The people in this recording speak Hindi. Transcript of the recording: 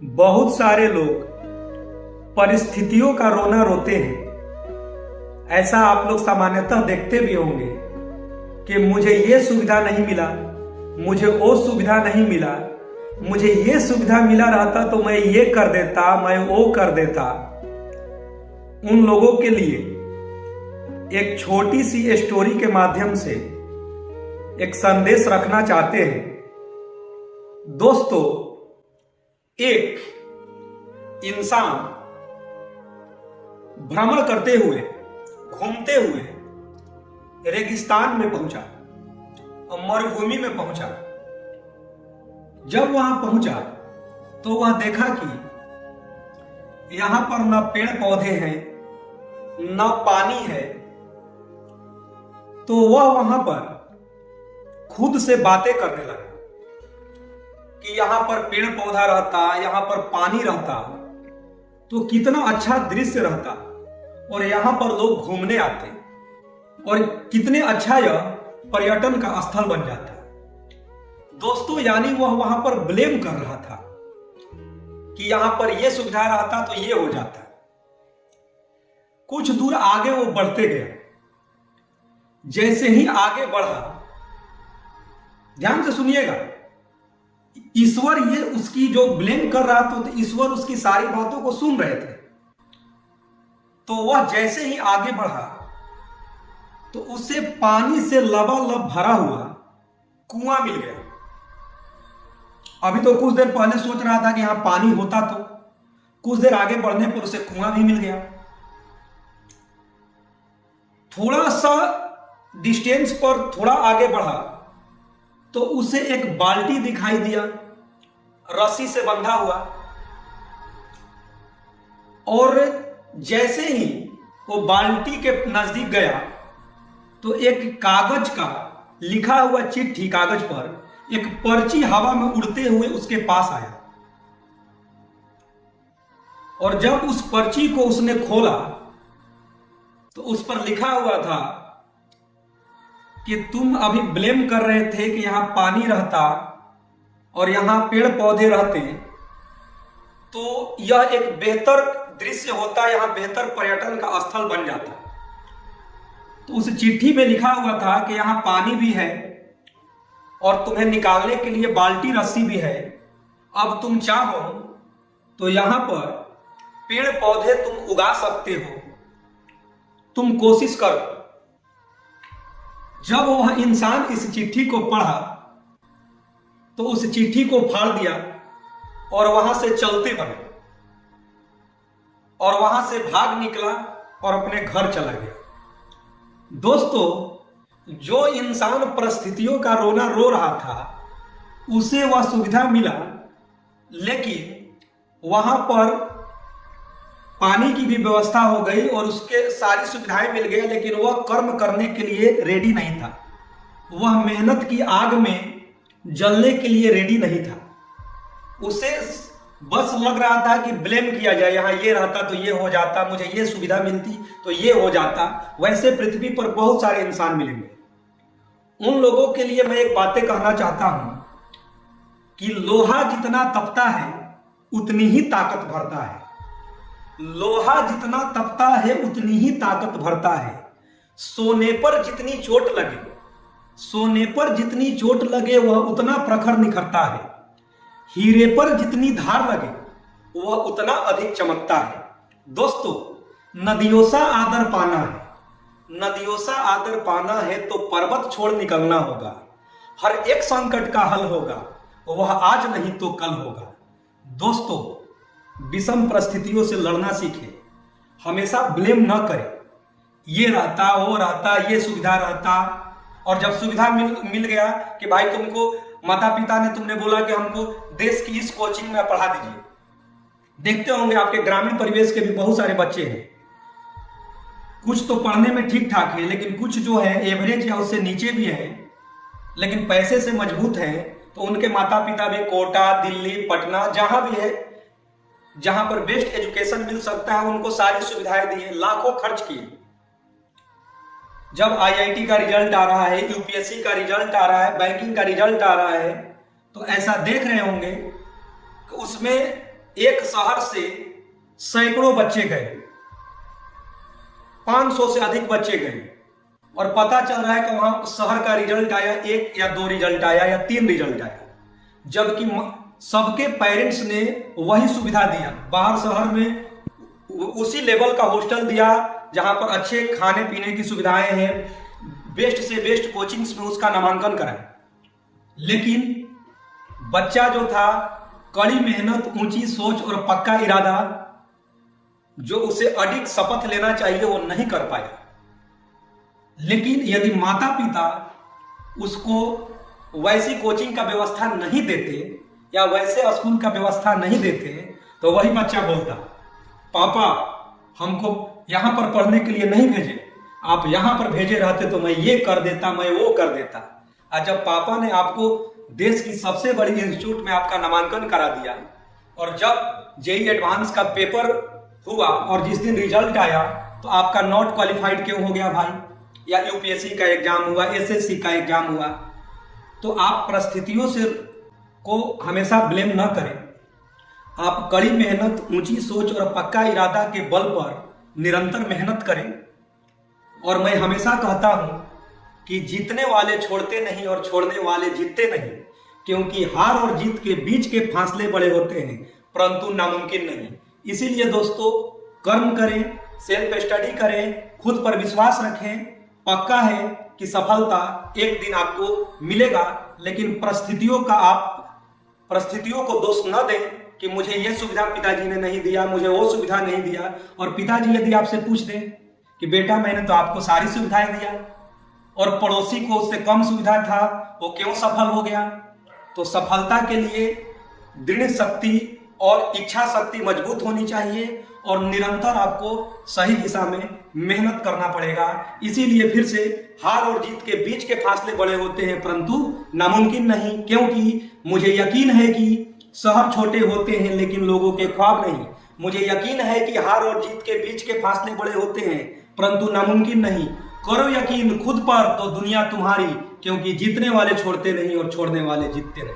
बहुत सारे लोग परिस्थितियों का रोना रोते हैं। ऐसा आप लोग सामान्यतः देखते भी होंगे कि मुझे ये सुविधा नहीं मिला, मुझे वो सुविधा नहीं मिला, मुझे ये सुविधा मिला रहता तो मैं ये कर देता, मैं वो कर देता। उन लोगों के लिए एक छोटी सी स्टोरी के माध्यम से एक संदेश रखना चाहते हैं। दोस्तों, एक इंसान भ्रमण करते हुए, घूमते हुए रेगिस्तान में पहुंचा और मरुभूमि में पहुंचा। जब वहां पहुंचा तो वह देखा कि यहां पर न पेड़ पौधे हैं, न पानी है। तो वह वहां पर खुद से बातें करने लगा कि यहां पर पेड़ पौधा रहता, यहां पर पानी रहता तो कितना अच्छा दृश्य रहता और यहां पर लोग घूमने आते और कितने अच्छा यह पर्यटन का स्थल बन जाता। दोस्तों, यानी वह वहां पर ब्लेम कर रहा था कि यहां पर यह सुविधा रहता तो यह हो जाता। कुछ दूर आगे वो बढ़ते गए। जैसे ही आगे बढ़ा, ध्यान से सुनिएगा, ईश्वर ये उसकी जो ब्लेम कर रहा था तो ईश्वर उसकी सारी बातों को सुन रहे थे। तो वह जैसे ही आगे बढ़ा तो उसे पानी से लबालब भरा हुआ कुआं मिल गया। अभी तो कुछ देर पहले सोच रहा था कि यहां पानी होता, तो कुछ देर आगे बढ़ने पर उसे कुआं भी मिल गया। थोड़ा सा डिस्टेंस पर थोड़ा आगे बढ़ा तो उसे एक बाल्टी दिखाई दिया, रस्सी से बंधा हुआ। और जैसे ही वो बाल्टी के नजदीक गया तो एक कागज का लिखा हुआ चिट्ठी, कागज पर एक पर्ची हवा में उड़ते हुए उसके पास आया। और जब उस पर्ची को उसने खोला तो उस पर लिखा हुआ था कि तुम अभी ब्लेम कर रहे थे कि यहां पानी रहता और यहां पेड़ पौधे रहते तो यह एक बेहतर दृश्य होता, यहां बेहतर पर्यटन का स्थल बन जाता। तो उस चिट्ठी में लिखा हुआ था कि यहां पानी भी है और तुम्हें निकालने के लिए बाल्टी रस्सी भी है। अब तुम चाहो तो यहां पर पेड़ पौधे तुम उगा सकते हो, तुम कोशिश करो। जब वह इंसान इस चिट्ठी को पढ़ा तो उस चिट्ठी को फाड़ दिया और वहां से चलते बने और वहां से भाग निकला और अपने घर चला गया। दोस्तों, जो इंसान परिस्थितियों का रोना रो रहा था उसे वह सुविधा मिला, लेकिन वहां पर पानी की भी व्यवस्था हो गई और उसके सारी सुविधाएं मिल गई, लेकिन वह कर्म करने के लिए रेडी नहीं था। वह मेहनत की आग में जलने के लिए रेडी नहीं था। उसे बस लग रहा था कि ब्लेम किया जाए, यहां ये रहता तो ये हो जाता, मुझे ये सुविधा मिलती तो ये हो जाता। वैसे पृथ्वी पर बहुत सारे इंसान मिलेंगे। उन लोगों के लिए मैं एक बातें कहना चाहता हूं कि लोहा जितना तपता है उतनी ही ताकत भरता है। लोहा जितना तपता है उतनी ही ताकत भरता है। सोने पर जितनी चोट लगे, सोने पर जितनी चोट लगे वह उतना प्रखर निखरता है। हीरे पर जितनी धार लगे वह उतना अधिक चमकता है। दोस्तों, नदियों सा आदर पाना है, नदियों सा आदर पाना है तो पर्वत छोड़ निकलना होगा। हर एक संकट का हल होगा, वह आज नहीं तो कल होगा। दोस्तों, विषम परिस्थितियों से लड़ना सीखें, हमेशा ब्लेम न करें। ये रहता, वो रहता, ये सुविधा रहता, और जब सुविधा मिल गया कि भाई तुमको माता पिता ने तुमने बोला कि हमको देश की इस कोचिंग में पढ़ा दीजिए। देखते होंगे आपके ग्रामीण परिवेश के भी बहुत सारे बच्चे हैं, कुछ तो पढ़ने में ठीक ठाक है, लेकिन कुछ जो है एवरेज या उससे नीचे भी है, लेकिन पैसे से मजबूत है। तो उनके माता पिता भी कोटा, दिल्ली, पटना, जहां भी है, जहां पर बेस्ट एजुकेशन मिल सकता है उनको सारी सुविधाएं दी है, लाखों खर्च किए। जब आईआईटी का रिजल्ट आ रहा है, यूपीएससी का रिजल्ट आ रहा है, बैंकिंग का रिजल्ट आ रहा है, तो ऐसा देख रहे होंगे कि उसमें एक शहर से सैकड़ों बच्चे गए, 500 से अधिक बच्चे गए, और पता चल रहा है कि वहां शहर का रिजल्ट आया 1 या 2 रिजल्ट आया या 3 रिजल्ट आया, जबकि सबके पेरेंट्स ने वही सुविधा दिया। बाहर शहर में उसी लेवल का हॉस्टल दिया जहां पर अच्छे खाने पीने की सुविधाएं हैं, बेस्ट से बेस्ट कोचिंग्स में उसका नामांकन कराया। लेकिन बच्चा जो था, कड़ी मेहनत, ऊंची सोच और पक्का इरादा, जो उसे अडिग शपथ लेना चाहिए, वो नहीं कर पाया। लेकिन यदि माता पिता उसको वैसी कोचिंग का व्यवस्था नहीं देते या वैसे स्कूल का व्यवस्था नहीं देते, तो वही बच्चा बोलता, पापा हमको यहां पर पढ़ने के लिए नहीं भेजे, आप यहां पर भेजे रहते तो मैं ये कर देता, मैं वो कर देता। और जब पापा ने आपको देश की सबसे बड़ी इंस्टीट्यूट में आपका नामांकन करा दिया, और जब जेईई एडवांस का पेपर हुआ और जिस दिन रिजल्ट आया तो आपका नॉट क्वालिफाइड क्यों हो गया भाई, या यूपीएससी का एग्जाम हुआ, एसएससी का एग्जाम हुआ, तो आप परिस्थितियों से को हमेशा ब्लेम न करें। आप कड़ी मेहनत, ऊंची सोच और पक्का इरादा के बल पर निरंतर मेहनत करें। और मैं हमेशा कहता हूं कि जीतने वाले छोड़ते नहीं और छोड़ने वाले जीतते नहीं, क्योंकि हार और जीत के बीच के फासले बड़े होते हैं, परंतु नामुमकिन नहीं। इसीलिए दोस्तों, कर्म करें, सेल्फ स्टडी करें, खुद पर विश्वास रखें। पक्का है कि सफलता एक दिन आपको मिलेगा, लेकिन परिस्थितियों को दोष न दें कि मुझे यह सुविधा पिताजी ने नहीं दिया, मुझे वो सुविधा नहीं दिया। और पिताजी यदि आपसे पूछ दें कि बेटा मैंने तो आपको सारी सुविधाएं दिया और पड़ोसी को उससे कम सुविधा था, वो क्यों सफल हो गया, तो सफलता के लिए दृढ़ शक्ति और इच्छा शक्ति मजबूत होनी चाहिए और निरंतर आपको सही दिशा में मेहनत करना पड़ेगा। इसीलिए फिर से हार और जीत के बीच के फासले बड़े होते हैं, परंतु नामुमकिन नहीं, क्योंकि मुझे यकीन है कि शहर छोटे होते हैं लेकिन लोगों के ख्वाब नहीं। मुझे यकीन है कि हार और जीत के बीच के फासले बड़े होते हैं, परंतु नामुमकिन नहीं। करो यकीन खुद पर तो दुनिया तुम्हारी, क्योंकि जीतने वाले छोड़ते नहीं और छोड़ने वाले जीतते नहीं।